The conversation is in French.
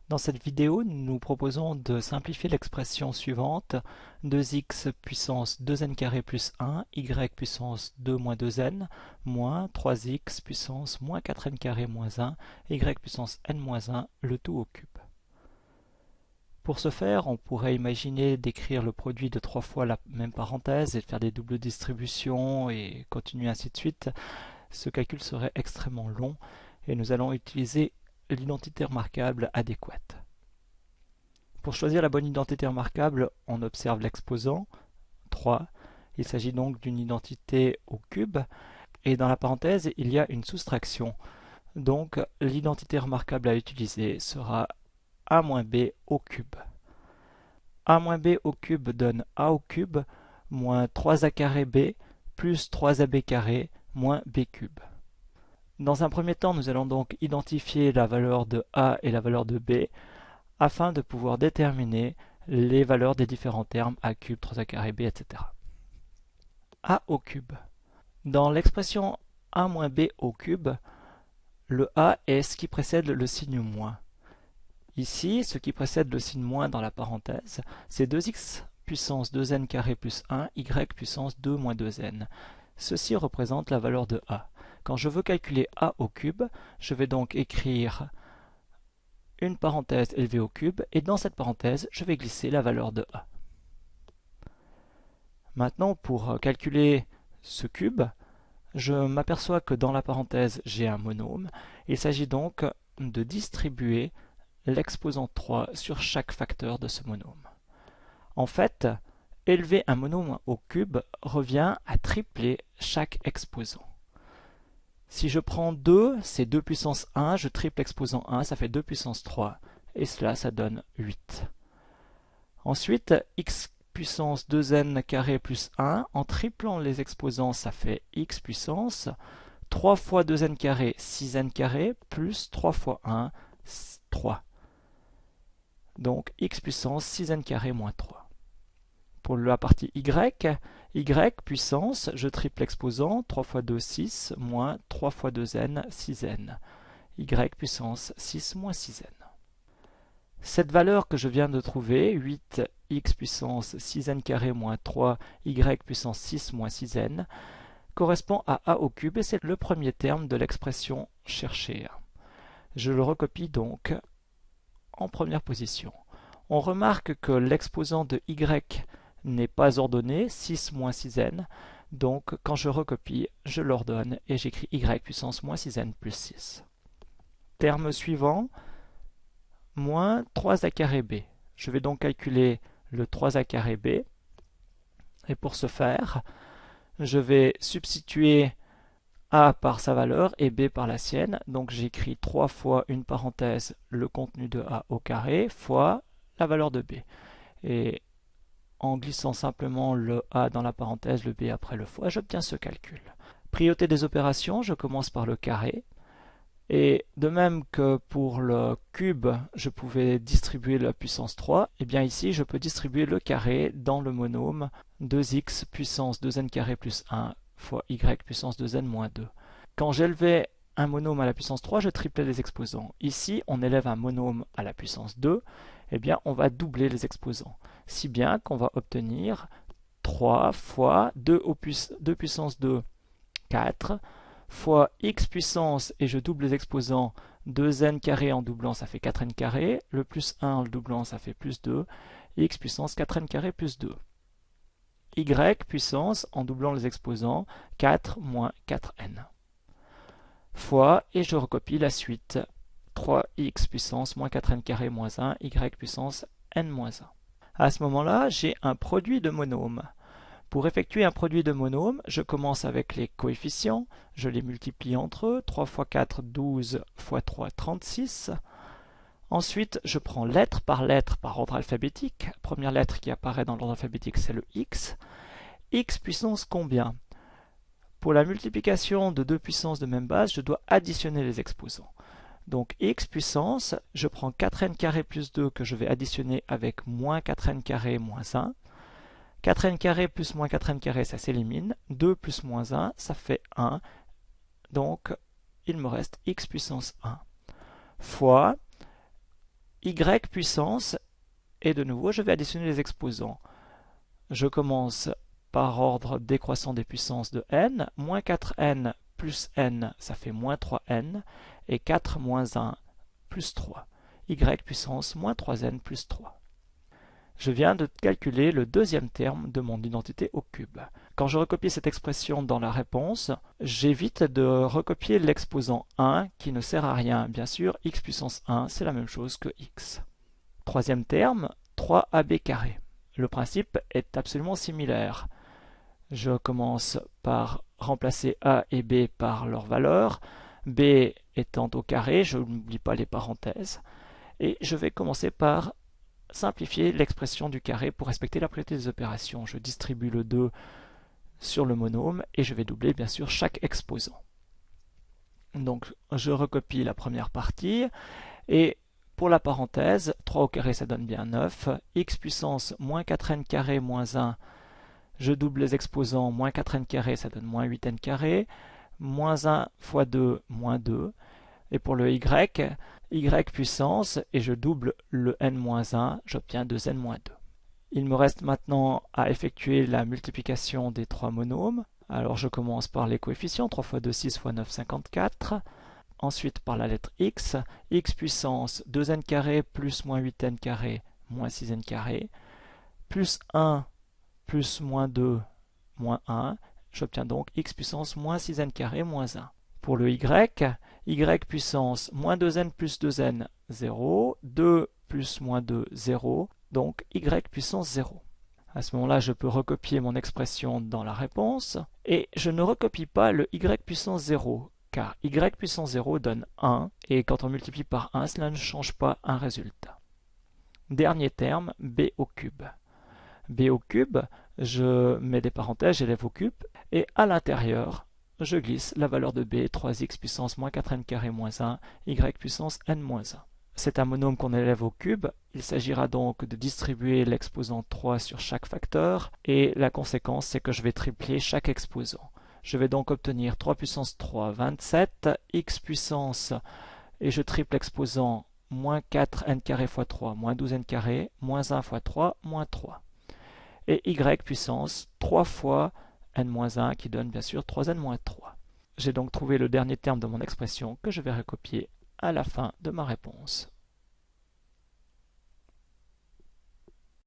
Dans cette vidéo, nous nous proposons de simplifier l'expression suivante 2x puissance 2n carré plus 1, y puissance 2 moins 2n, moins 3x puissance moins 4n carré moins 1, y puissance n moins 1, le tout au cube. Pour ce faire, on pourrait imaginer d'écrire le produit de 3 fois la même parenthèse et de faire des doubles distributions et continuer ainsi de suite. Ce calcul serait extrêmement long et nous allons utiliser l'identité remarquable adéquate. Pour choisir la bonne identité remarquable, on observe l'exposant 3. Il s'agit donc d'une identité au cube et dans la parenthèse, il y a une soustraction. Donc l'identité remarquable à utiliser sera a moins b au cube. A moins b au cube donne a au cube moins 3a carré b plus 3ab carré moins b cube. Dans un premier temps, nous allons donc identifier la valeur de a et la valeur de b afin de pouvoir déterminer les valeurs des différents termes a cube, 3a carré b, etc. A au cube. Dans l'expression a moins b au cube, le a est ce qui précède le signe moins. Ici, ce qui précède le signe moins dans la parenthèse, c'est 2x puissance 2n carré plus 1, y puissance 2 moins 2n. Ceci représente la valeur de a. Quand je veux calculer a au cube, je vais donc écrire une parenthèse élevée au cube, et dans cette parenthèse, je vais glisser la valeur de a. Maintenant, pour calculer ce cube, je m'aperçois que dans la parenthèse, j'ai un monôme. Il s'agit donc de distribuer l'exposant 3 sur chaque facteur de ce monôme. En fait, élever un monôme au cube revient à tripler chaque exposant. Si je prends 2, c'est 2 puissance 1, je triple l'exposant 1, ça fait 2 puissance 3, et cela, ça donne 8. Ensuite, x puissance 2n carré plus 1, en triplant les exposants, ça fait x puissance 3 fois 2n carré, 6n carré, plus 3 fois 1, 3. Donc x puissance 6n carré moins 3. Pour la partie y puissance, je triple l'exposant, 3 fois 2, 6, moins 3 fois 2n, 6n. Y puissance 6 moins 6n. Cette valeur que je viens de trouver, 8x puissance 6n carré moins 3, y puissance 6 moins 6n, correspond à a au cube et c'est le premier terme de l'expression cherchée. Je le recopie donc en première position. On remarque que l'exposant de y n'est pas ordonné, 6 moins 6n, donc quand je recopie, je l'ordonne et j'écris y puissance moins 6n plus 6. Terme suivant, moins 3a carré b. Je vais donc calculer le 3a carré b, et pour ce faire, je vais substituer a par sa valeur et b par la sienne, donc j'écris 3 fois une parenthèse le contenu de a au carré fois la valeur de b. Et en glissant simplement le a dans la parenthèse, le b après le fois, j'obtiens ce calcul. Priorité des opérations, je commence par le carré. Et de même que pour le cube, je pouvais distribuer la puissance 3, et bien ici, je peux distribuer le carré dans le monôme 2x puissance 2n carré plus 1 fois y puissance 2n moins 2. Quand j'élevais un monôme à la puissance 3, je triplais les exposants. Ici, on élève un monôme à la puissance 2, eh bien, on va doubler les exposants. Si bien qu'on va obtenir 3 fois 2 puissance 2, 4, fois x puissance, et je double les exposants, 2n carré en doublant, ça fait 4n carré, le plus 1 en le doublant, ça fait plus 2, x puissance 4n carré plus 2. Y puissance, en doublant les exposants, 4 moins 4n. Fois, et je recopie la suite, 3x puissance moins 4n carré moins 1, y puissance n moins 1. À ce moment-là, j'ai un produit de monômes. Pour effectuer un produit de monômes, je commence avec les coefficients, je les multiplie entre eux, 3 fois 4, 12 fois 3, 36. Ensuite, je prends lettre par ordre alphabétique. La première lettre qui apparaît dans l'ordre alphabétique, c'est le x. X puissance combien? Pour la multiplication de deux puissances de même base, je dois additionner les exposants. Donc x puissance, je prends 4n carré plus 2 que je vais additionner avec moins 4n carré moins 1. 4n carré plus moins 4n carré, ça s'élimine. 2 plus moins 1, ça fait 1. Donc, il me reste x puissance 1 fois y puissance, et de nouveau je vais additionner les exposants. Je commence par ordre décroissant des puissances de n, moins 4n plus n, ça fait moins 3n, et 4 moins 1 plus 3. Y puissance moins 3n plus 3. Je viens de calculer le deuxième terme de mon identité au cube. Quand je recopie cette expression dans la réponse, j'évite de recopier l'exposant 1 qui ne sert à rien. Bien sûr, x puissance 1, c'est la même chose que x. Troisième terme, 3ab carré. Le principe est absolument similaire. Je commence par remplacer a et b par leur valeur, b étant au carré, je n'oublie pas les parenthèses, et je vais commencer par simplifier l'expression du carré pour respecter la priorité des opérations. Je distribue le 2 sur le monôme et je vais doubler bien sûr chaque exposant. Donc je recopie la première partie et pour la parenthèse, 3 au carré ça donne bien 9, x puissance moins 4n carré moins 1, je double les exposants, moins 4n carré ça donne moins 8n carré, moins 1 fois 2, moins 2, et pour le y puissance, et je double le n-1, j'obtiens 2n-2. Il me reste maintenant à effectuer la multiplication des trois monômes. Alors je commence par les coefficients, 3 fois 2, 6 fois 9, 54. Ensuite par la lettre x puissance 2n carré plus moins 8n carré moins 6n carré, plus 1 plus moins 2 moins 1. J'obtiens donc x puissance moins 6n carré moins 1. Pour le y puissance moins 2n plus 2n, 0, 2 plus moins 2, 0, donc y puissance 0. À ce moment-là, je peux recopier mon expression dans la réponse, et je ne recopie pas le y puissance 0, car y puissance 0 donne 1, et quand on multiplie par 1, cela ne change pas un résultat. Dernier terme, b au cube. B au cube, je mets des parenthèses, j'élève au cube, et à l'intérieur, je glisse la valeur de b, 3x puissance moins 4n carré moins 1, y puissance n-1. C'est un monôme qu'on élève au cube, il s'agira donc de distribuer l'exposant 3 sur chaque facteur, et la conséquence c'est que je vais tripler chaque exposant. Je vais donc obtenir 3 puissance 3, 27, x puissance, et je triple l'exposant moins 4n carré fois 3, moins 12n carré, moins 1 fois 3, moins 3. Et y puissance 3 fois n-1 qui donne bien sûr 3n-3. J'ai donc trouvé le dernier terme de mon expression que je vais recopier à la fin de ma réponse.